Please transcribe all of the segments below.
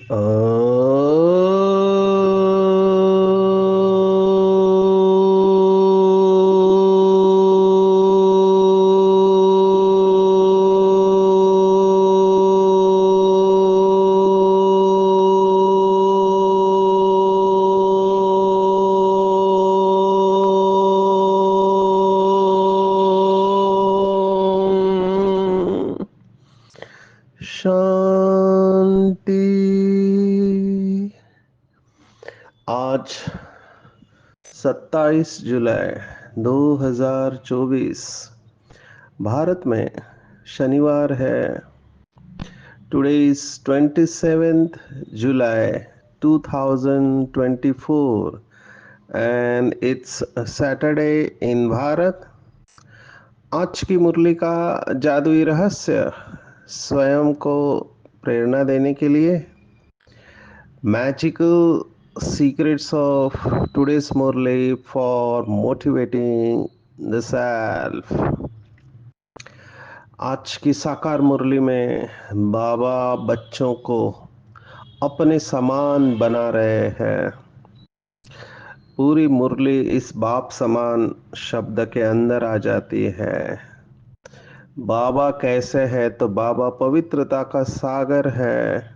अ, शांति। आज 27 जुलाई 2024 भारत में शनिवार है। Today is 27th July 2024 and it's a Saturday in Bharat. आज की मुरली का जादुई रहस्य स्वयं को प्रेरणा देने के लिए magical secrets of today's Murli for motivating the self। आज की साकार मुरली में बाबा बच्चों को अपने समान बना रहे हैं। पूरी मुरली इस बाप समान शब्द के अंदर आ जाती है। बाबा कैसे है तो बाबा पवित्रता का सागर है,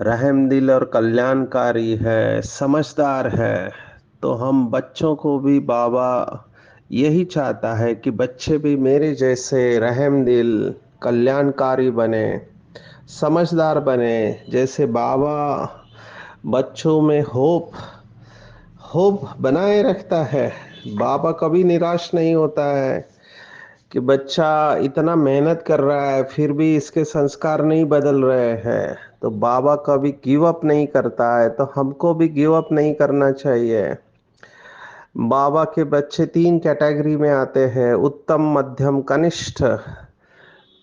रहमदिल और कल्याणकारी है, समझदार है। तो हम बच्चों को भी बाबा यही चाहता है कि बच्चे भी मेरे जैसे रहमदिल कल्याणकारी बने, समझदार बने। जैसे बाबा बच्चों में होप होप बनाए रखता है। बाबा कभी निराश नहीं होता है कि बच्चा इतना मेहनत कर रहा है फिर भी इसके संस्कार नहीं बदल रहे हैं। तो बाबा कभी गिव अप नहीं करता है, तो हमको भी गिव अप नहीं करना चाहिए। बाबा के बच्चे 3 कैटेगरी में आते हैं, उत्तम, मध्यम, कनिष्ठ।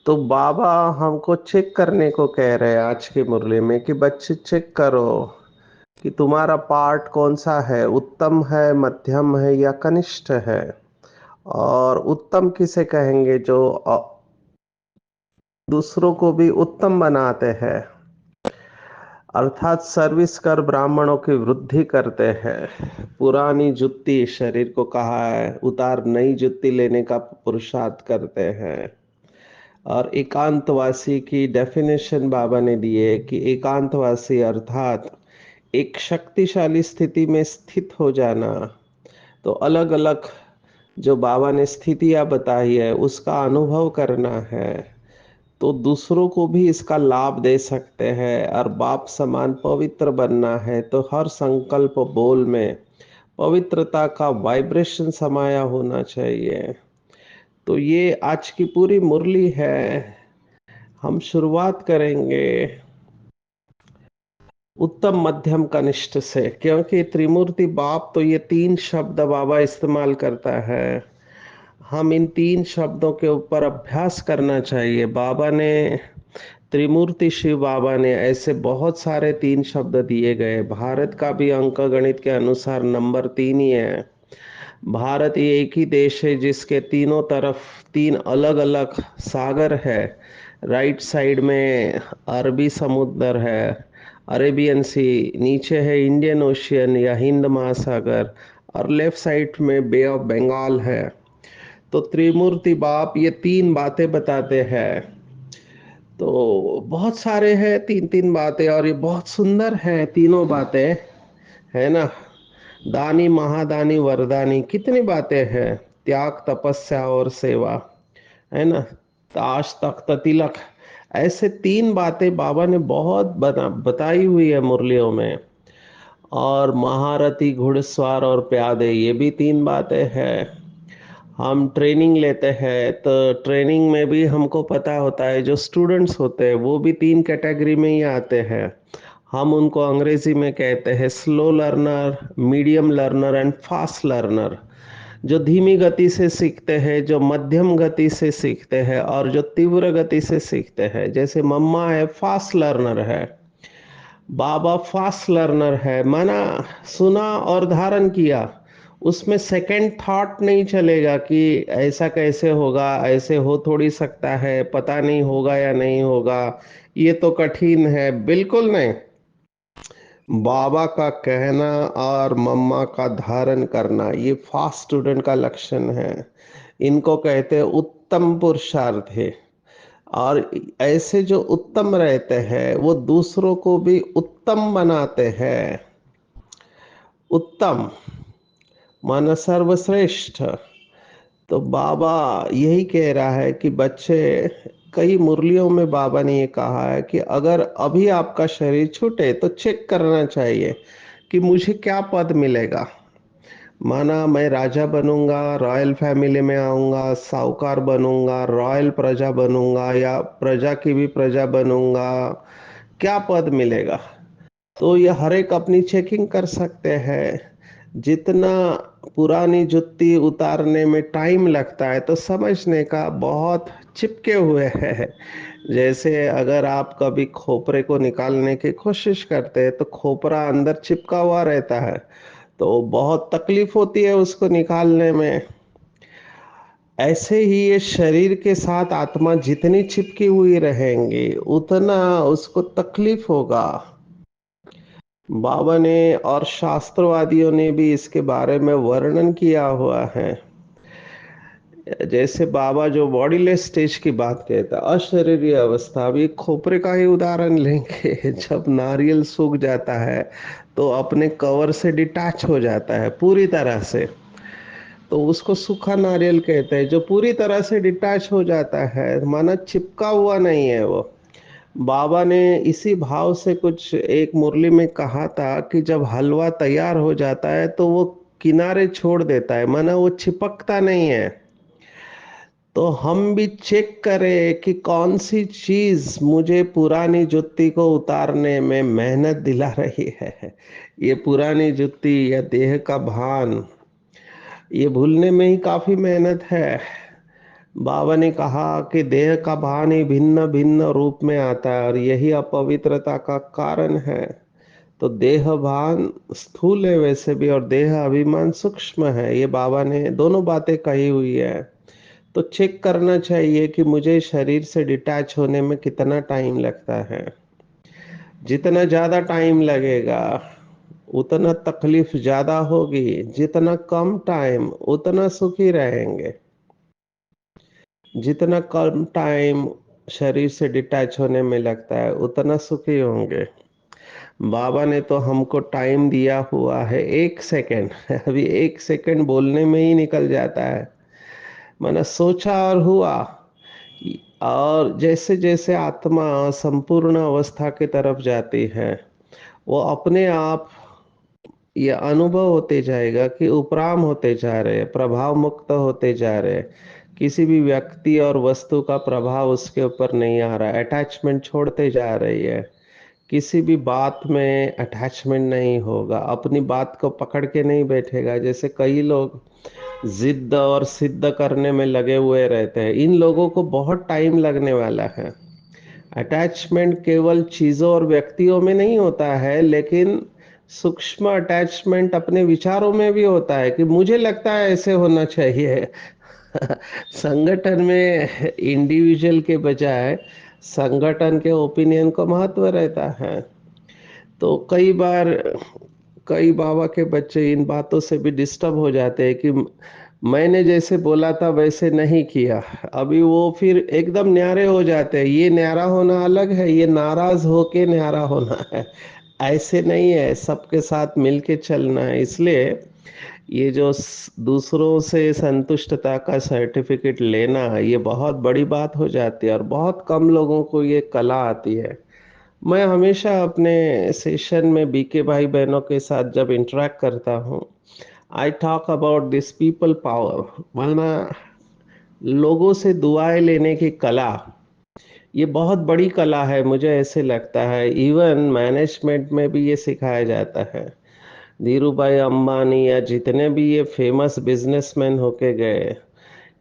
तो बाबा हमको चेक करने को कह रहे हैं आज की मुरली में कि बच्चे चेक करो कि तुम्हारा पार्ट कौन सा है, उत्तम है, मध्यम है या कनिष्ठ है। और उत्तम किसे कहेंगे? जो दूसरों को भी उत्तम बनाते हैं, अर्थात सर्विस कर ब्राह्मणों की वृद्धि करते हैं। पुरानी जुत्ती शरीर को कहा है उतार, नई जुत्ती लेने का पुरुषार्थ करते हैं। और एकांतवासी की डेफिनेशन बाबा ने दी है कि एकांतवासी अर्थात एक शक्तिशाली स्थिति में स्थित हो जाना। तो अलग अलग जो बाबा ने स्थितियां बताई है उसका अनुभव करना है, तो दूसरों को भी इसका लाभ दे सकते हैं। और बाप समान पवित्र बनना है तो हर संकल्प बोल में पवित्रता का वाइब्रेशन समाया होना चाहिए। तो ये आज की पूरी मुरली है। हम शुरुआत करेंगे उत्तम, मध्यम, कनिष्ठ से, क्योंकि त्रिमूर्ति बाप तो ये 3 शब्द बाबा इस्तेमाल करता है। हम इन 3 शब्दों के ऊपर अभ्यास करना चाहिए। बाबा ने त्रिमूर्ति शिव बाबा ने ऐसे बहुत सारे 3 शब्द दिए गए। भारत का भी अंक गणित के अनुसार नंबर 3 ही है। भारत ये एक ही देश है जिसके तीनों तरफ 3 अलग अलग सागर है। राइट साइड में अरबी समुद्र है, अरेबियन सी, नीचे है इंडियन ओशियन या हिंद महासागर, और लेफ्ट साइड में बे ऑफ बंगाल है। तो त्रिमूर्ति बाप ये 3 बातें बताते हैं। तो बहुत सारे हैं 3 बातें, और ये बहुत सुंदर है तीनों बातें, है ना। दानी, महादानी, वरदानी, कितनी बातें हैं। त्याग, तपस्या और सेवा, है ना। ताश, तख्त, तिलक, ऐसे 3 बातें बाबा ने बहुत बताई हुई है मुरलियों में। और महारथी, घुड़सवार और प्यादे, ये भी 3 बातें हैं। हम ट्रेनिंग लेते हैं तो ट्रेनिंग में भी हमको पता होता है जो स्टूडेंट्स होते हैं वो भी 3 कैटेगरी में ही आते हैं। हम उनको अंग्रेजी में कहते हैं slow learner, medium learner and fast learner. जो धीमी गति से सीखते हैं, जो मध्यम गति से सीखते हैं, और जो तीव्र गति से सीखते हैं। जैसे मम्मा है फास्ट लर्नर है, बाबा फास्ट लर्नर है, माना सुना और धारण किया। उसमें सेकंड थॉट नहीं चलेगा कि ऐसा कैसे होगा, ऐसे हो थोड़ी सकता है, पता नहीं होगा या नहीं होगा, ये तो कठिन है, बिल्कुल नहीं। बाबा का कहना और मम्मा का धारण करना, ये फास्ट स्टूडेंट का लक्षण है। इनको कहते हैं उत्तम पुरुषार्थ है। और ऐसे जो उत्तम रहते हैं वो दूसरों को भी उत्तम बनाते हैं। उत्तम माना सर्वश्रेष्ठ। तो बाबा यही कह रहा है कि बच्चे, कई मुरलियों में बाबा ने ये कहा है कि अगर अभी आपका शरीर छूटे तो चेक करना चाहिए कि मुझे क्या पद मिलेगा। माना मैं राजा बनूंगा, रॉयल फैमिली में आऊंगा, साहूकार बनूंगा, रॉयल प्रजा बनूंगा, या प्रजा की भी प्रजा बनूंगा, क्या पद मिलेगा। तो ये हर एक अपनी चेकिंग कर सकते हैं। जितना पुरानी जुत्ती उतारने में टाइम लगता है तो समझने का बहुत चिपके हुए है। जैसे अगर आप कभी खोपरे को निकालने की कोशिश करते हैं तो खोपरा अंदर चिपका हुआ रहता है, तो बहुत तकलीफ होती है उसको निकालने में। ऐसे ही ये शरीर के साथ आत्मा जितनी चिपकी हुई रहेंगी उतना उसको तकलीफ होगा। बाबा ने और शास्त्रवादियों ने भी इसके बारे में वर्णन किया हुआ है। जैसे बाबा जो बॉडीलेस स्टेज की बात कहता है, अशरीरी अवस्था, अभी खोपरे का ही उदाहरण लेंगे। जब नारियल सूख जाता है तो अपने कवर से डिटैच हो जाता है पूरी तरह से, तो उसको सूखा नारियल कहते हैं। जो पूरी तरह से डिटैच हो जाता है माना चिपका हुआ नहीं है वो। बाबा ने इसी भाव से कुछ एक मुरली में कहा था कि जब हलवा तैयार हो जाता है तो वो किनारे छोड़ देता है, माना वो चिपकता नहीं है। तो हम भी चेक करें कि कौन सी चीज मुझे पुरानी जुत्ती को उतारने में मेहनत दिला रही है। ये पुरानी जुत्ती या देह का भान, ये भूलने में ही काफी मेहनत है। बाबा ने कहा कि देह का भान ही भिन्न भिन्न रूप में आता है और यही अपवित्रता का कारण है। तो देह भान स्थूल है वैसे भी, और देह अभिमान सूक्ष्म है, ये बाबा ने दोनों बातें कही हुई है। तो चेक करना चाहिए कि मुझे शरीर से डिटैच होने में कितना टाइम लगता है। जितना ज्यादा टाइम लगेगा उतना तकलीफ ज्यादा होगी, जितना कम टाइम उतना सुखी रहेंगे। जितना कम टाइम शरीर से डिटैच होने में लगता है उतना सुखी होंगे। बाबा ने तो हमको टाइम दिया हुआ है 1 सेकंड। अभी 1 सेकंड बोलने में ही निकल जाता है। मैंने सोचा और हुआ। और जैसे जैसे आत्मा संपूर्ण अवस्था की तरफ जाती है वो अपने आप ये अनुभव होते जाएगा कि उपराम होते जा रहे हैं, प्रभाव मुक्त होते जा रहे हैं। किसी भी व्यक्ति और वस्तु का प्रभाव उसके ऊपर नहीं आ रहा, अटैचमेंट छोड़ते जा रही है। किसी भी बात में अटैचमेंट नहीं होगा, अपनी बात को पकड़ के नहीं बैठेगा। जैसे कई लोग जिद और सिद्ध करने में लगे हुए रहते हैं, इन लोगों को बहुत टाइम लगने वाला है। अटैचमेंट केवल चीजों और व्यक्तियों में नहीं होता है, लेकिन सूक्ष्म अटैचमेंट अपने विचारों में भी होता है कि मुझे लगता है ऐसे होना चाहिए। संगठन में इंडिविजुअल के बजाय संगठन के ओपिनियन को महत्व रहता है। तो कई बार कई बाबा के बच्चे इन बातों से भी डिस्टर्ब हो जाते हैं कि मैंने जैसे बोला था वैसे नहीं किया। अभी वो फिर एकदम न्यारे हो जाते हैं। ये न्यारा होना अलग है, ये नाराज होके न्यारा होना है। ऐसे नहीं है, सबके साथ मिलके चलना है। इसलिए ये जो दूसरों से संतुष्टता का सर्टिफिकेट लेना, ये बहुत बड़ी बात हो जाती है और बहुत कम लोगों को ये कला आती है। मैं हमेशा अपने सेशन में बीके भाई बहनों के साथ जब इंटरेक्ट करता हूँ, I talk about this people power, माना लोगों से दुआएं लेने की कला। ये बहुत बड़ी कला है, मुझे ऐसे लगता है। इवन मैनेजमेंट में भी ये सिखाया जाता है। धीरू भाई अंबानी या जितने भी ये फेमस बिजनेसमैन होके गए,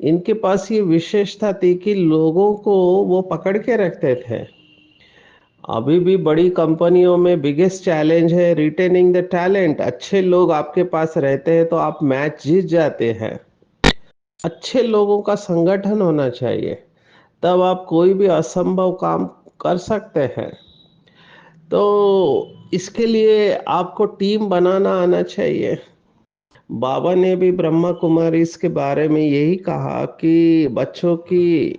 इनके पास ये विशेषता थी कि लोगों को वो पकड़ के रखते थे। अभी भी बड़ी कंपनियों में बिगेस्ट चैलेंज है रिटेनिंग द टैलेंट। अच्छे लोग आपके पास रहते हैं तो आप मैच जीत जाते हैं। अच्छे लोगों का संगठन होना चाहिए, तब आप कोई भी असंभव काम कर सकते हैं। तो इसके लिए आपको टीम बनाना आना चाहिए। बाबा ने भी ब्रह्मा कुमारी इसके बारे में यही कहा कि बच्चों की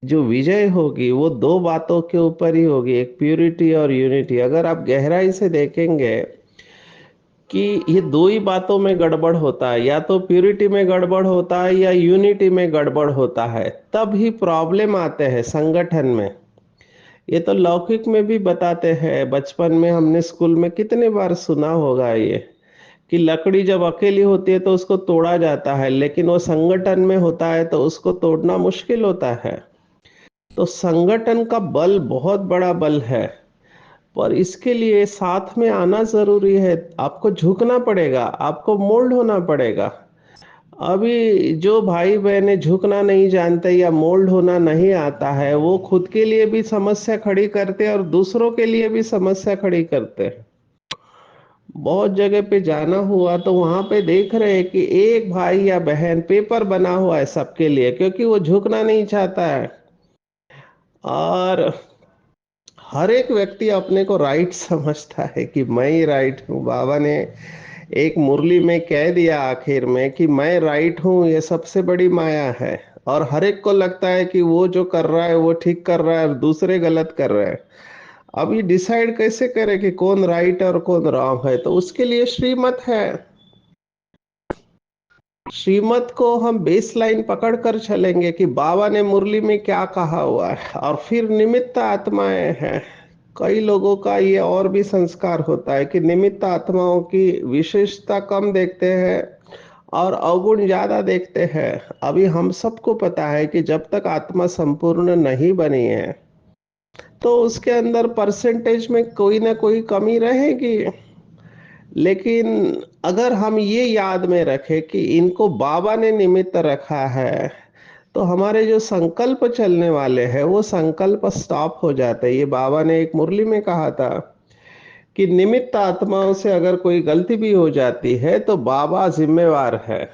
जो विजय होगी वो दो बातों के ऊपर ही होगी, एक प्यूरिटी और यूनिटी। अगर आप गहराई से देखेंगे कि ये दो ही बातों में गड़बड़ होता है, या तो प्यूरिटी में गड़बड़ होता है या यूनिटी में गड़बड़ होता है, तब ही प्रॉब्लम आते हैं संगठन में। ये तो लौकिक में भी बताते हैं, बचपन में हमने स्कूल में कितने बार सुना होगा ये, कि लकड़ी जब अकेली होती है तो उसको तोड़ा जाता है, लेकिन वो संगठन में होता है तो उसको तोड़ना मुश्किल होता है। तो संगठन का बल बहुत बड़ा बल है, पर इसके लिए साथ में आना जरूरी है। आपको झुकना पड़ेगा, आपको मोल्ड होना पड़ेगा। अभी जो भाई बहनें झुकना नहीं जानते या मोल्ड होना नहीं आता है, वो खुद के लिए भी समस्या खड़ी करते हैं और दूसरों के लिए भी समस्या खड़ी करते हैं। बहुत जगह पे जाना हुआ तो वहां पे देख रहे हैं कि एक भाई या बहन पेपर बना हुआ है सबके लिए, क्योंकि वो झुकना नहीं चाहता है। और हर एक व्यक्ति अपने को राइट समझता है कि मैं ही राइट हूँ। बाबा ने एक मुरली में कह दिया आखिर में कि मैं राइट हूँ, ये सबसे बड़ी माया है। और हर एक को लगता है कि वो जो कर रहा है वो ठीक कर रहा है और दूसरे गलत कर रहे हैं। अब ये डिसाइड कैसे करें कि कौन राइट और कौन रॉन्ग है? तो उसके लिए श्रीमत है। श्रीमत को हम बेस लाइन पकड़ कर चलेंगे कि बाबा ने मुरली में क्या कहा हुआ है, और फिर निमित्त आत्माएं हैं। कई लोगों का ये और भी संस्कार होता है कि निमित्त आत्माओं की विशेषता कम देखते हैं और अवगुण ज्यादा देखते हैं। अभी हम सबको पता है कि जब तक आत्मा संपूर्ण नहीं बनी है तो उसके अंदर परसेंटेज में कोई ना कोई कमी रहेगी। लेकिन अगर हम ये याद में रखें कि इनको बाबा ने निमित्त रखा है, तो हमारे जो संकल्प चलने वाले हैं वो संकल्प स्टॉप हो जाते हैं। ये बाबा ने एक मुरली में कहा था कि निमित्त आत्माओं से अगर कोई गलती भी हो जाती है तो बाबा जिम्मेवार है।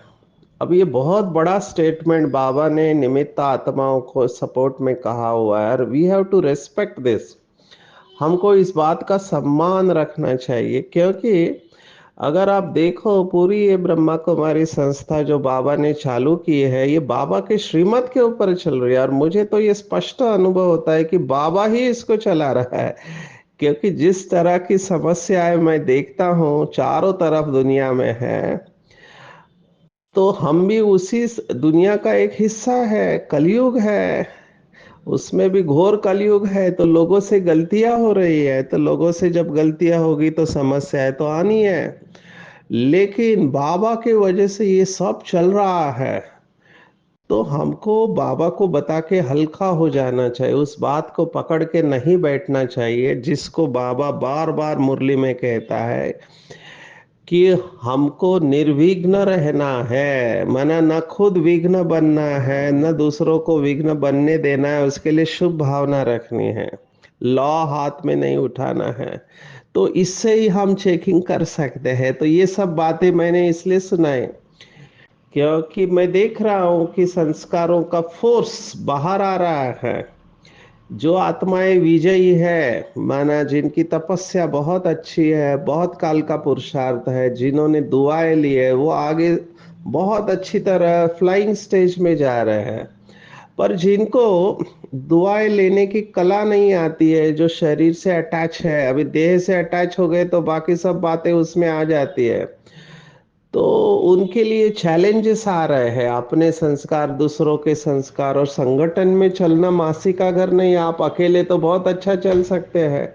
अब ये बहुत बड़ा स्टेटमेंट बाबा ने निमित्त आत्माओं को सपोर्ट में कहा हुआ है, और we have to respect this. हमको इस बात का सम्मान रखना चाहिए, क्योंकि अगर आप देखो पूरी ये ब्रह्मा कुमारी संस्था जो बाबा ने चालू की है, ये बाबा के श्रीमत के ऊपर चल रही है। और मुझे तो ये स्पष्ट अनुभव होता है कि बाबा ही इसको चला रहा है, क्योंकि जिस तरह की समस्याएं मैं देखता हूँ चारों तरफ दुनिया में है, तो हम भी उसी दुनिया का एक हिस्सा है। कलयुग है, उसमें भी घोर कलयुग है, तो लोगों से गलतियां हो रही है। तो लोगों से जब गलतियां होगी तो समस्याएं तो आनी है। लेकिन बाबा के वजह से ये सब चल रहा है, तो हमको बाबा को बता के हल्का हो जाना चाहिए। उस बात को पकड़ के नहीं बैठना चाहिए जिसको बाबा बार बार मुरली में कहता है कि हमको निर्विघ्न रहना है। माना न खुद विघ्न बनना है, न दूसरों को विघ्न बनने देना है। उसके लिए शुभ भावना रखनी है, लॉ हाथ में नहीं उठाना है। तो इससे ही हम चेकिंग कर सकते हैं। तो ये सब बातें मैंने इसलिए सुनाई क्योंकि मैं देख रहा हूं कि संस्कारों का फोर्स बाहर आ रहा है। जो आत्माएं विजयी है, माना जिनकी तपस्या बहुत अच्छी है, बहुत काल का पुरुषार्थ है, जिन्होंने दुआएं ली है, वो आगे बहुत अच्छी तरह फ्लाइंग स्टेज में जा रहे हैं। पर जिनको दुआएं लेने की कला नहीं आती है, जो शरीर से अटैच है, अभी देह से अटैच हो गए तो बाकी सब बातें उसमें आ जाती है, तो उनके लिए चैलेंजेस आ रहे हैं। अपने संस्कार, दूसरों के संस्कार, और संगठन में चलना मासी का घर नहीं। आप अकेले तो बहुत अच्छा चल सकते हैं,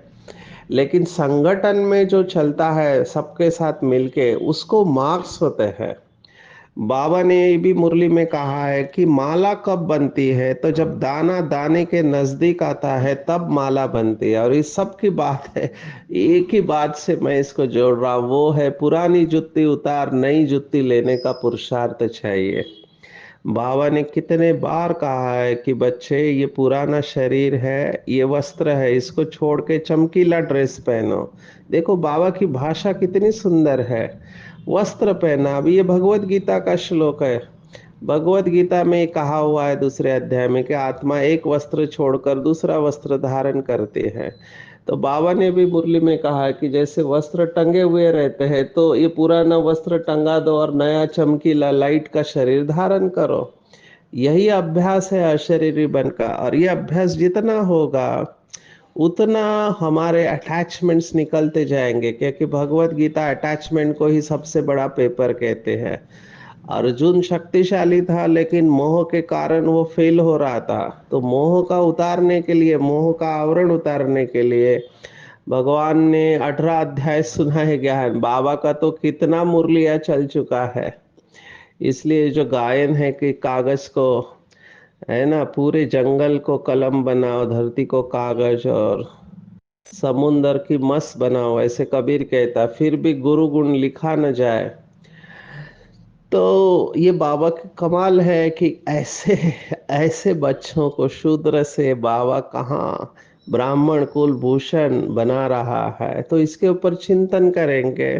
लेकिन संगठन में जो चलता है सबके साथ मिलके, उसको मार्क्स होते हैं। बाबा ने ये भी मुरली में कहा है कि माला कब बनती है, तो जब दाना दाने के नजदीक आता है तब माला बनती है। और इस सब की बात है, एक ही बात से मैं इसको जोड़ रहा हूं, वो है पुरानी जुत्ती उतार नई जुत्ती लेने का पुरुषार्थ चाहिए। बाबा ने कितने बार कहा है कि बच्चे ये पुराना शरीर है, ये वस्त्र है, इसको छोड़ के चमकीला ड्रेस पहनो। देखो बाबा की भाषा कितनी सुंदर है। वस्त्र पहना, अब ये भगवत गीता का श्लोक है। भगवत गीता में कहा हुआ है दूसरे अध्याय में कि आत्मा एक वस्त्र छोड़कर दूसरा वस्त्र धारण करते हैं। तो बाबा ने भी मुरली में कहा है कि जैसे वस्त्र टंगे हुए रहते हैं, तो ये पुराना वस्त्र टंगा दो और नया चमकीला लाइट का शरीर धारण करो। यही अभ्यास है अशरीरी बनका, और ये अभ्यास जितना होगा उतना हमारे अटैचमेंट्स निकलते जाएंगे, क्योंकि भगवत गीता अटैचमेंट को ही सबसे बड़ा पेपर कहते हैं। अर्जुन शक्तिशाली था, लेकिन मोह के कारण वो फेल हो रहा था। तो मोह का उतारने के लिए, मोह का आवरण उतारने के लिए भगवान ने 18 अध्याय सुनाए ज्ञान। बाबा का तो कितना मुरलिया चल चुका है। इसलिए जो गायन है कि कागज को, है ना, पूरे जंगल को कलम बनाओ, धरती को कागज और समुंदर की मस बनाओ, ऐसे कबीर कहता, फिर भी गुरु गुण लिखा न जाए। तो ये बाबा की कमाल है कि ऐसे ऐसे बच्चों को शूद्र से बाबा कहाँ ब्राह्मण कुल भूषण बना रहा है। तो इसके ऊपर चिंतन करेंगे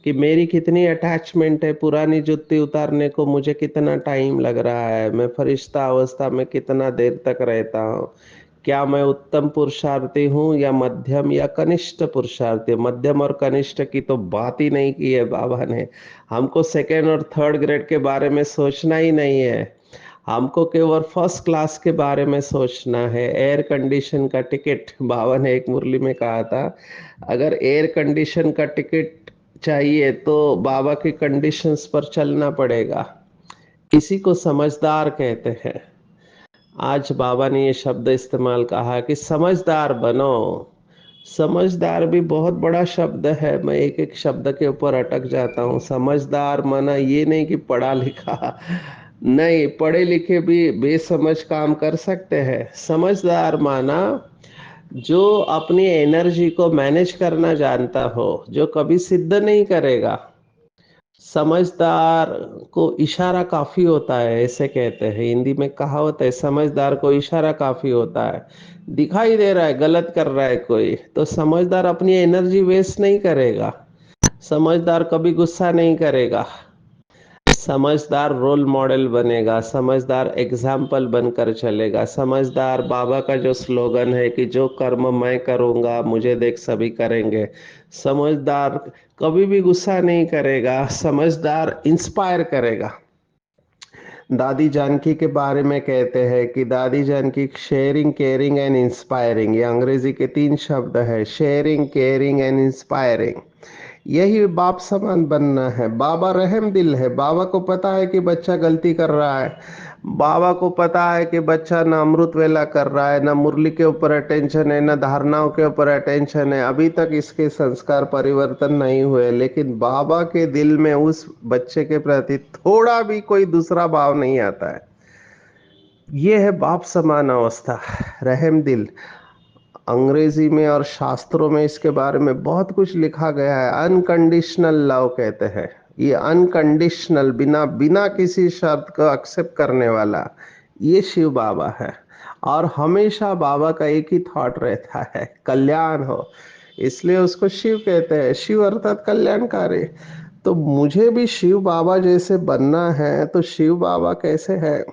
कि मेरी कितनी अटैचमेंट है, पुरानी जुत्ती उतारने को मुझे कितना टाइम लग रहा है, मैं फरिश्ता अवस्था में कितना देर तक रहता हूँ, क्या मैं उत्तम पुरुषार्थी हूँ या मध्यम या कनिष्ठ पुरुषार्थी। मध्यम और कनिष्ठ की तो बात ही नहीं की है बाबा ने। हमको सेकेंड और थर्ड ग्रेड के बारे में सोचना ही नहीं है। हमको केवल फर्स्ट क्लास के बारे में सोचना है। एयर कंडीशन का टिकट, बाबा ने एक मुरली में कहा था, अगर एयर कंडीशन का टिकट चाहिए तो बाबा की कंडीशंस पर चलना पड़ेगा। इसी को समझदार कहते हैं। आज बाबा ने ये शब्द इस्तेमाल कहा कि समझदार बनो। समझदार भी बहुत बड़ा शब्द है, मैं एक एक शब्द के ऊपर अटक जाता हूँ। समझदार माना ये नहीं कि पढ़ा लिखा, नहीं, पढ़े लिखे भी बेसमझ काम कर सकते हैं। समझदार माना जो अपनी एनर्जी को मैनेज करना जानता हो, जो कभी सिद्ध नहीं करेगा। समझदार को इशारा काफी होता है, ऐसे कहते हैं। हिंदी में कहावत है, समझदार को इशारा काफी होता है। दिखाई दे रहा है गलत कर रहा है कोई, तो समझदार अपनी एनर्जी वेस्ट नहीं करेगा। समझदार कभी गुस्सा नहीं करेगा। समझदार रोल मॉडल बनेगा, समझदार एग्जाम्पल बनकर चलेगा। समझदार, बाबा का जो स्लोगन है कि जो कर्म मैं करूंगा मुझे देख सभी करेंगे। समझदार कभी भी गुस्सा नहीं करेगा, समझदार इंस्पायर करेगा। दादी जानकी के बारे में कहते हैं कि दादी Janki sharing, caring and inspiring, ये अंग्रेजी के 3 शब्द है, शेयरिंग, केयरिंग एंड इंस्पायरिंग। यही बाप समान बनना है। बाबा रहम दिल है। बाबा को पता है कि बच्चा गलती कर रहा है। बाबा को पता है कि बच्चा ना अमृत वेला कर रहा है, ना मुरली के ऊपर अटेंशन है, ना धारणाओं के ऊपर अटेंशन है। अभी तक इसके संस्कार परिवर्तन नहीं हुए, लेकिन बाबा के दिल में उस बच्चे के प्रति थोड़ा भी कोई दूसरा भाव नहीं आता है। ये है बाप समान अवस्था, रहम दिल। अंग्रेजी में और शास्त्रों में इसके बारे में बहुत कुछ लिखा गया है। अनकंडीशनल लव कहते हैं। ये अनकंडीशनल, बिना बिना किसी शर्त को एक्सेप्ट करने वाला, ये शिव बाबा है। और हमेशा बाबा का एक ही थॉट रहता है, कल्याण हो। इसलिए उसको शिव कहते हैं। शिव अर्थात कल्याणकारी। तो मुझे भी शिव बाबा जैसे बनना है। तो शिव बाबा कैसे है?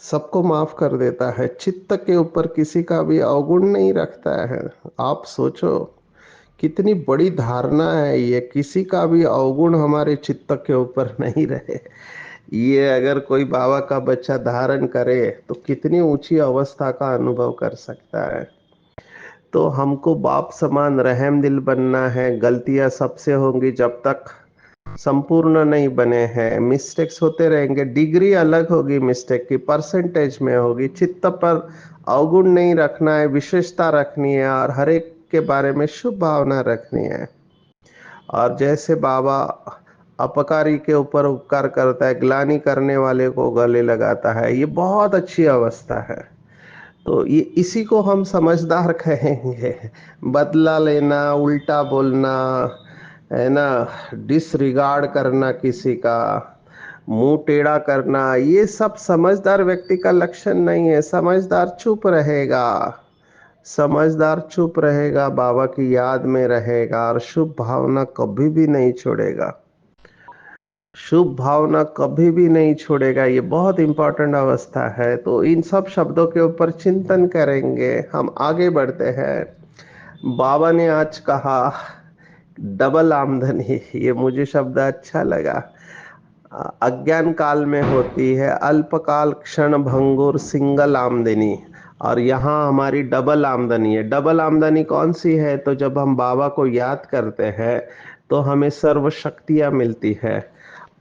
सबको माफ कर देता है, चित्त के ऊपर किसी का भी अवगुण नहीं रखता है। आप सोचो कितनी बड़ी धारणा है ये, किसी का भी अवगुण हमारे चित्त के ऊपर नहीं रहे। ये अगर कोई बाबा का बच्चा धारण करे तो कितनी ऊंची अवस्था का अनुभव कर सकता है। तो हमको बाप समान रहम दिल बनना है। गलतियां सबसे होंगी, जब तक संपूर्ण नहीं बने हैं मिस्टेक्स होते रहेंगे। डिग्री अलग होगी, मिस्टेक की परसेंटेज में होगी। चित्त पर अवगुण नहीं रखना है, विशेषता रखनी है, और हर एक के बारे में शुभ भावना रखनी है। और जैसे बाबा अपकारी के ऊपर उपकार करता है, ग्लानि करने वाले को गले लगाता है, ये बहुत अच्छी अवस्था है। तो ये इसी को हम समझदार कहेंगे। बदला लेना, उल्टा बोलना, है ना, डिसरिगार्ड करना किसी का, मुंह टेढ़ा करना, ये सब समझदार व्यक्ति का लक्षण नहीं है। समझदार चुप रहेगा, समझदार चुप रहेगा, बाबा की याद में रहेगा और शुभ भावना कभी भी नहीं छोड़ेगा। शुभ भावना कभी भी नहीं छोड़ेगा, ये बहुत इंपॉर्टेंट अवस्था है। तो इन सब शब्दों के ऊपर चिंतन करेंगे, हम आगे बढ़ते हैं। बाबा ने आज कहा डबल आमदनी, ये मुझे शब्द अच्छा लगा। अज्ञान काल में होती है अल्पकाल क्षण भंगुर सिंगल आमदनी, और यहाँ हमारी डबल आमदनी है। डबल आमदनी कौन सी है? तो जब हम बाबा को याद करते हैं तो हमें सर्व शक्तियाँ मिलती है,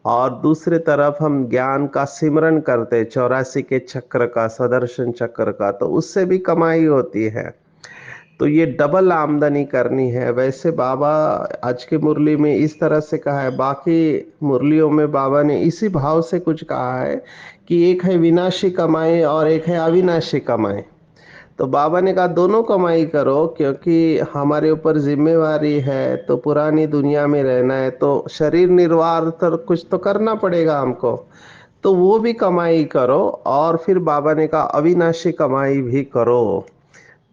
और दूसरी तरफ हम ज्ञान का सिमरन करते 84 के चक्र का, सदर्शन चक्र का, तो उससे भी कमाई होती है। तो ये डबल आमदनी करनी है। वैसे बाबा आज की मुरली में इस तरह से कहा है, बाकी मुरलियों में बाबा ने इसी भाव से कुछ कहा है कि एक है विनाशी कमाई और एक है अविनाशी कमाई। तो बाबा ने कहा दोनों कमाई करो, क्योंकि हमारे ऊपर जिम्मेवारी है। तो पुरानी दुनिया में रहना है तो शरीर निर्वाह तो कुछ तो करना पड़ेगा हमको, तो वो भी कमाई करो। और फिर बाबा ने कहा अविनाशी कमाई भी करो।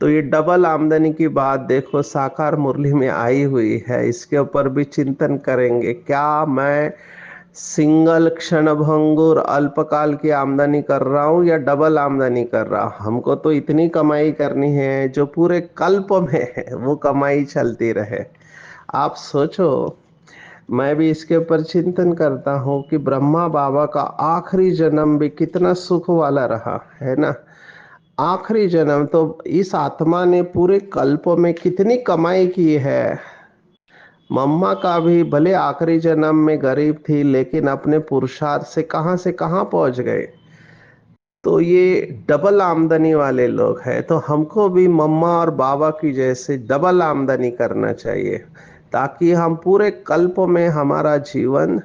तो ये डबल आमदनी की बात देखो साकार मुरली में आई हुई है, इसके ऊपर भी चिंतन करेंगे। क्या मैं सिंगल क्षण भंगुर अल्पकाल की आमदनी कर रहा हूँ या डबल आमदनी कर रहा हूँ? हमको तो इतनी कमाई करनी है जो पूरे कल्प में है, वो कमाई चलती रहे। आप सोचो, मैं भी इसके ऊपर चिंतन करता हूँ कि ब्रह्मा बाबा का आखिरी जन्म भी कितना सुख वाला रहा है ना। आखिरी जन्म तो इस आत्मा ने पूरे कल्प में कितनी कमाई की है। मम्मा का भी भले आखिरी जन्म में गरीब थी, लेकिन अपने पुरुषार्थ से कहाँ पहुंच गए। तो ये डबल आमदनी वाले लोग हैं। तो हमको भी मम्मा और बाबा की जैसे डबल आमदनी करना चाहिए, ताकि हम पूरे कल्प में हमारा जीवन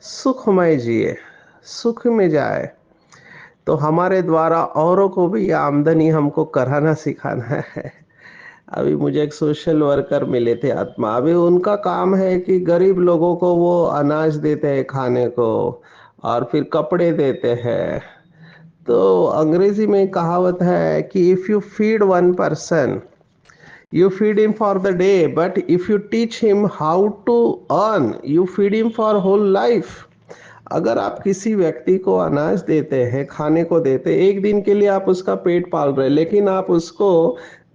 सुखमय जिए, सुख में जाए। तो हमारे द्वारा औरों को भी ये आमदनी हमको कराना सिखाना है। अभी मुझे एक सोशल वर्कर मिले थे आत्मा, अभी उनका काम है कि गरीब लोगों को वो अनाज देते हैं खाने को, और फिर कपड़े देते हैं। तो अंग्रेजी में कहावत है कि if you feed one person you feed him for the day, but if you teach him how to earn, you feed him for whole life। अगर आप किसी व्यक्ति को अनाज देते हैं, खाने को देते हैं, एक दिन के लिए आप उसका पेट पाल रहे हैं, लेकिन आप उसको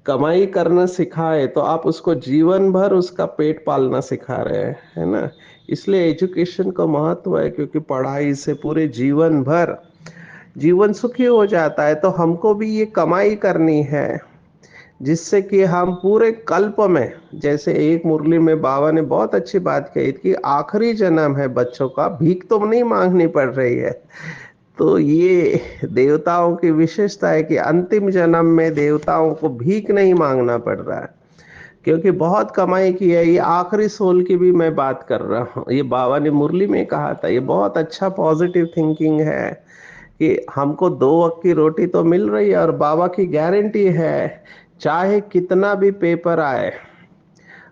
कमाई करना सिखाए तो आप उसको जीवन भर उसका पेट पालना सिखा रहे हैं, है ना। इसलिए एजुकेशन का महत्व है, क्योंकि पढ़ाई से पूरे जीवन भर जीवन सुखी हो जाता है। तो हमको भी ये कमाई करनी है, जिससे कि हम पूरे कल्प में, जैसे एक मुरली में बाबा ने बहुत अच्छी बात कही कि आखिरी जन्म है बच्चों का, भीख तो नहीं मांगनी पड़ रही है। तो ये देवताओं की विशेषता है कि अंतिम जन्म में देवताओं को भीख नहीं मांगना पड़ रहा है, क्योंकि बहुत कमाई की है। ये आखिरी सोल की भी मैं बात कर रहा हूँ, ये बाबा ने मुरली में कहा था। ये बहुत अच्छा पॉजिटिव थिंकिंग है कि हमको दो वक्त की रोटी तो मिल रही है, और बाबा की गारंटी है चाहे कितना भी पेपर आए,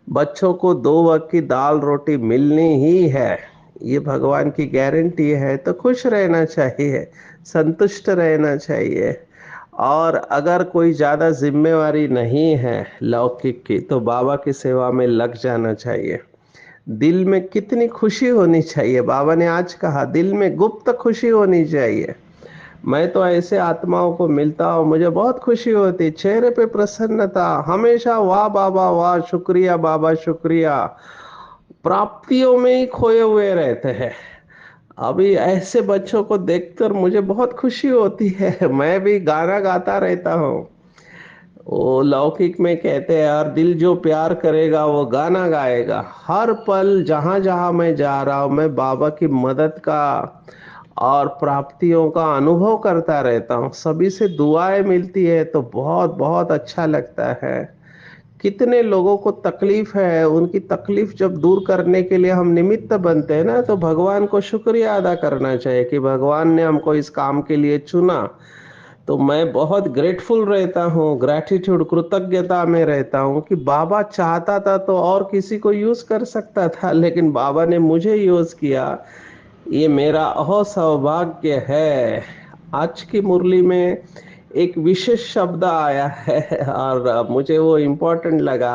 बच्चों को दो वक्त की दाल रोटी मिलनी ही है। ये भगवान की गारंटी है। तो खुश रहना चाहिए, संतुष्ट रहना चाहिए। और अगर कोई ज्यादा जिम्मेवारी नहीं है लौकिक की, तो बाबा की सेवा में लग जाना चाहिए। दिल में कितनी खुशी होनी चाहिए, बाबा ने आज कहा दिल में गुप्त खुशी होनी चाहिए। मैं तो ऐसे आत्माओं को मिलता हूँ, मुझे बहुत खुशी होती, चेहरे पे प्रसन्नता हमेशा, वाह बाबा वाह, शुक्रिया बाबा शुक्रिया। प्राप्तियों में ही खोए हुए रहते हैं। अभी ऐसे बच्चों को देखकर मुझे बहुत खुशी होती है। मैं भी गाना गाता रहता हूँ। वो लौकिक में कहते हैं यार, दिल जो प्यार करेगा वो गाना गाएगा। हर पल जहां जहां मैं जा रहा हूं, मैं बाबा की मदद का और प्राप्तियों का अनुभव करता रहता हूँ। सभी से दुआएं मिलती है तो बहुत बहुत अच्छा लगता है। कितने लोगों को तकलीफ है, उनकी तकलीफ जब दूर करने के लिए हम निमित्त बनते हैं ना, तो भगवान को शुक्रिया अदा करना चाहिए कि भगवान ने हमको इस काम के लिए चुना। तो मैं बहुत ग्रेटफुल रहता हूँ, ग्रैटिट्यूड कृतज्ञता में रहता हूँ कि बाबा चाहता था तो और किसी को यूज कर सकता था, लेकिन बाबा ने मुझे यूज किया। ये मेरा अहो सौभाग्य है। आज की मुरली में एक विशेष शब्द आया है और मुझे वो इम्पोर्टेंट लगा।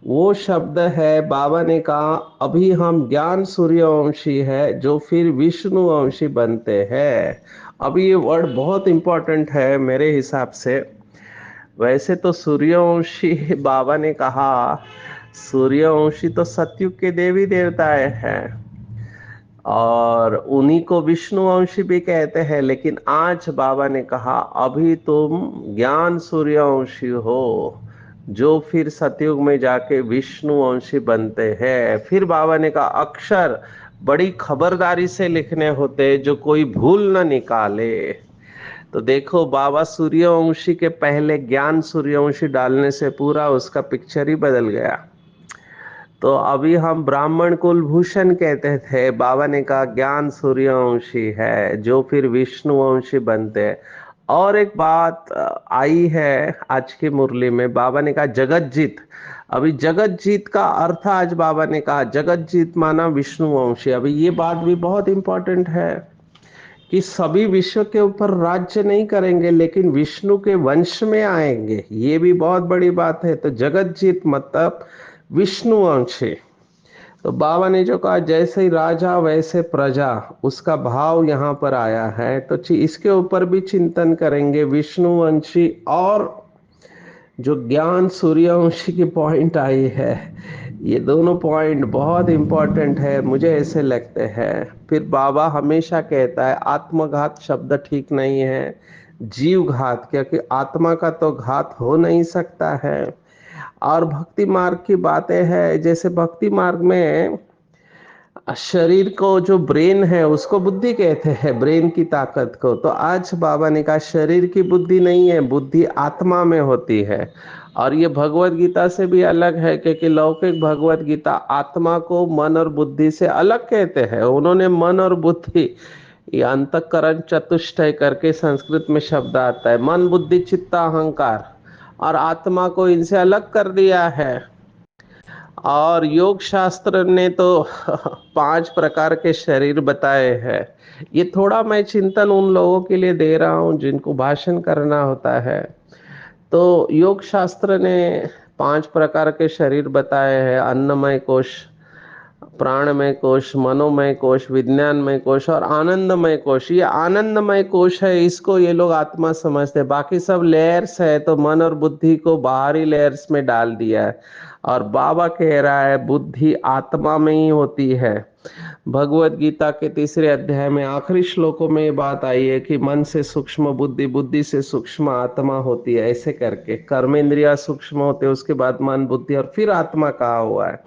वो शब्द है, बाबा ने कहा अभी हम ज्ञान सूर्यवंशी है जो फिर विष्णुवंशी बनते हैं। अभी ये वर्ड बहुत इम्पोर्टेंट है मेरे हिसाब से। वैसे तो सूर्यवंशी बाबा ने कहा, सूर्यवंशी तो सतयुग के देवी देवताएं हैं और उन्हीं को विष्णुवंशी भी कहते हैं। लेकिन आज बाबा ने कहा अभी तुम ज्ञान सूर्यवंशी हो जो फिर सतयुग में जाके विष्णुवंशी बनते हैं। फिर बाबा ने कहा अक्षर बड़ी खबरदारी से लिखने होते जो कोई भूल न निकाले। तो देखो, बाबा सूर्यवंशी के पहले ज्ञान सूर्यवंशी डालने से पूरा उसका पिक्चर ही बदल गया। तो अभी हम ब्राह्मण कुलभूषण कहते थे, बाबा ने कहा ज्ञान सूर्यवंशी है जो फिर विष्णुवंशी बनते हैं। और एक बात आई है आज की मुरली में, बाबा ने कहा जगत जीत। अभी जगत जीत का अर्थ आज बाबा ने कहा जगत जीत माना विष्णुवंशी। अभी ये बात भी बहुत इंपॉर्टेंट है कि सभी विश्व के ऊपर राज्य नहीं करेंगे लेकिन विष्णु के वंश में आएंगे, ये भी बहुत बड़ी बात है। तो जगत जीत मतलब विष्णु वंश है। तो बाबा ने जो कहा जैसे ही राजा वैसे प्रजा, उसका भाव यहाँ पर आया है। तो इसके ऊपर भी चिंतन करेंगे विष्णुवंशी और जो ज्ञान सूर्यवंशी की पॉइंट आई है। ये दोनों पॉइंट बहुत इंपॉर्टेंट है मुझे ऐसे लगते हैं। फिर बाबा हमेशा कहता है आत्मघात शब्द ठीक नहीं है, जीव घात, क्योंकि आत्मा का तो घात हो नहीं सकता है। और भक्ति मार्ग की बातें हैं, जैसे भक्ति मार्ग में शरीर को जो ब्रेन है उसको बुद्धि कहते हैं, ब्रेन की ताकत को। तो आज बाबा ने कहा शरीर की बुद्धि नहीं है, बुद्धि आत्मा में होती है। और ये भगवत गीता से भी अलग है, क्योंकि लौकिक भगवत गीता आत्मा को मन और बुद्धि से अलग कहते हैं। उन्होंने मन और बुद्धि, ये अंतःकरण चतुष्टय करके संस्कृत में शब्द आता है, मन बुद्धि चित्त अहंकार, और आत्मा को इनसे अलग कर दिया है। और योग शास्त्र ने तो 5 प्रकार के शरीर बताए हैं। ये थोड़ा मैं चिंतन उन लोगों के लिए दे रहा हूँ जिनको भाषण करना होता है। तो योग शास्त्र ने 5 प्रकार के शरीर बताए हैं, अन्नमय कोश, प्राणमय कोश, मनोमय कोश, विज्ञानमय कोश और आनंदमय कोश। ये आनंदमय कोश है, इसको ये लोग आत्मा समझते हैं। बाकी सब लेयर्स है, तो मन और बुद्धि को बाहरी लेयर्स में डाल दिया है। और बाबा कह रहा है बुद्धि आत्मा में ही होती है। भगवत गीता के 3 अध्याय में आखिरी श्लोकों में ये बात आई है कि मन से सूक्ष्म बुद्धि, बुद्धि से सूक्ष्म आत्मा होती है। ऐसे करके कर्मेंद्रिया सूक्ष्म होते, उसके बाद मन बुद्धि और फिर आत्मा कहा हुआ है।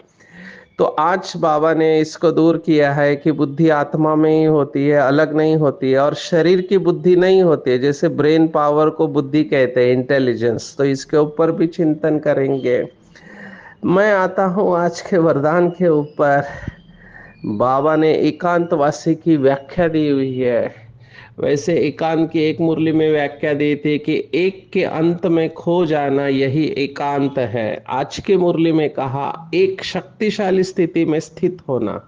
तो आज बाबा ने इसको दूर किया है कि बुद्धि आत्मा में ही होती है, अलग नहीं होती है। और शरीर की बुद्धि नहीं होती है, जैसे ब्रेन पावर को बुद्धि कहते हैं, इंटेलिजेंस। तो इसके ऊपर भी चिंतन करेंगे। मैं आता हूँ आज के वरदान के ऊपर। बाबा ने एकांतवासी की व्याख्या दी हुई है। वैसे एकांत की एक मुरली में व्याख्या दी थी कि एक के अंत में खो जाना यही एकांत है। आज की मुरली में कहा एक शक्तिशाली स्थिति में स्थित होना।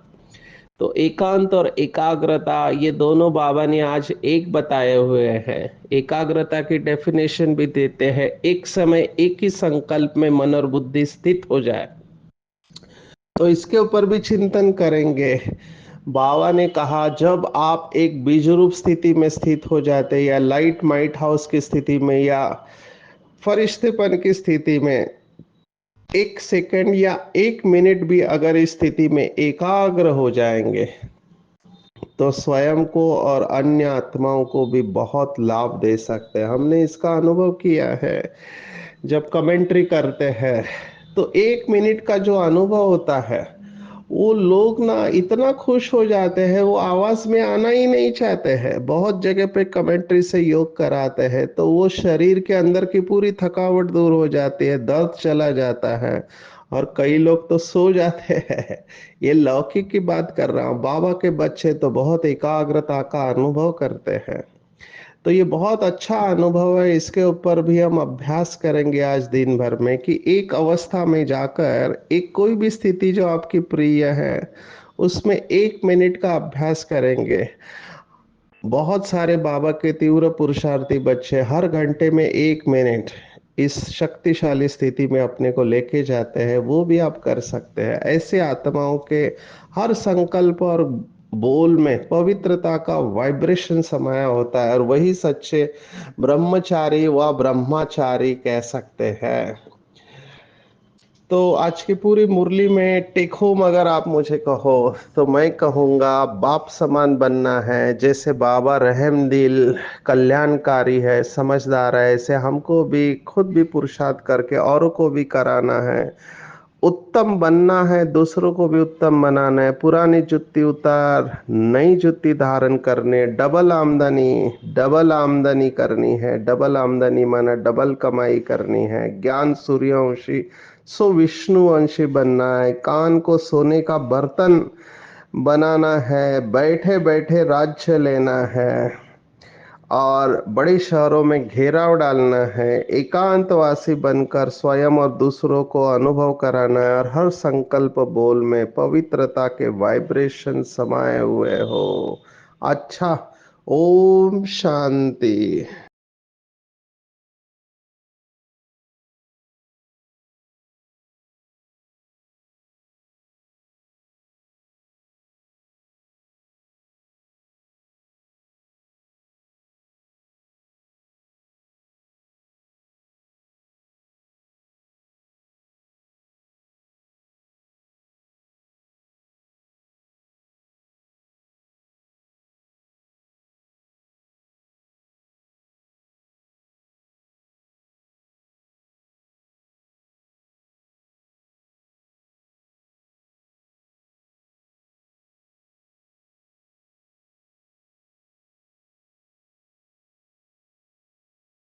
तो एकांत और एकाग्रता, ये दोनों बाबा ने आज एक बताए हुए हैं। एकाग्रता की डेफिनेशन भी देते हैं, एक समय एक ही संकल्प में मन और बुद्धि स्थित हो जाए। तो इसके ऊपर भी चिंतन करेंगे। बाबा ने कहा जब आप एक बीज रूप स्थिति में स्थित हो जाते, या लाइट माइट हाउस की स्थिति में, या फरिश्तेपन की स्थिति में, 1 सेकंड या 1 मिनट भी अगर इस स्थिति में एकाग्र हो जाएंगे तो स्वयं को और अन्य आत्माओं को भी बहुत लाभ दे सकते हैं। हमने इसका अनुभव किया है जब कमेंट्री करते हैं। तो 1 मिनट का जो अनुभव होता है, वो लोग ना इतना खुश हो जाते हैं, वो आवाज में आना ही नहीं चाहते हैं। बहुत जगह पे कमेंट्री से योग कराते हैं तो वो शरीर के अंदर की पूरी थकावट दूर हो जाती है, दर्द चला जाता है और कई लोग तो सो जाते हैं। ये लौकिक की बात कर रहा हूँ। बाबा के बच्चे तो बहुत एकाग्रता का अनुभव करते हैं। तो ये बहुत अच्छा अनुभव है। इसके ऊपर भी हम अभ्यास करेंगे आज दिन भर में कि एक अवस्था में जाकर एक कोई भी स्थिति जो आपकी प्रिय है उसमें 1 मिनट का अभ्यास करेंगे। बहुत सारे बाबा के तीव्र पुरुषार्थी बच्चे हर घंटे में 1 मिनट इस शक्तिशाली स्थिति में अपने को लेके जाते हैं, वो भी आप कर सकते हैं। ऐसे आत्माओं के हर संकल्प और बोल में पवित्रता का वाइब्रेशन समाया होता है, और वही सच्चे ब्रह्मचारी व ब्रह्मचारी कह सकते हैं। तो आज की पूरी मुरली में टेक होम अगर आप मुझे कहो, तो मैं कहूँगा बाप समान बनना है। जैसे बाबा रहम दिल, कल्याणकारी है, समझदार है, ऐसे हमको भी खुद भी पुरुषार्थ करके औरों को भी कराना है। उत्तम बनना है, दूसरों को भी उत्तम बनाना है। पुरानी जुत्ती उतार नई जुत्ती धारण करने, डबल आमदनी करनी है। डबल आमदनी माना डबल कमाई करनी है। ज्ञान सूर्यवंशी सो विष्णुवंशी बनना है। कान को सोने का बर्तन बनाना है। बैठे बैठे राज्य लेना है और बड़े शहरों में घेराव डालना है। एकांतवासी बनकर स्वयं और दूसरों को अनुभव कराना है, और हर संकल्प बोल में पवित्रता के वाइब्रेशन समाये हुए हो। अच्छा, ओम शांति।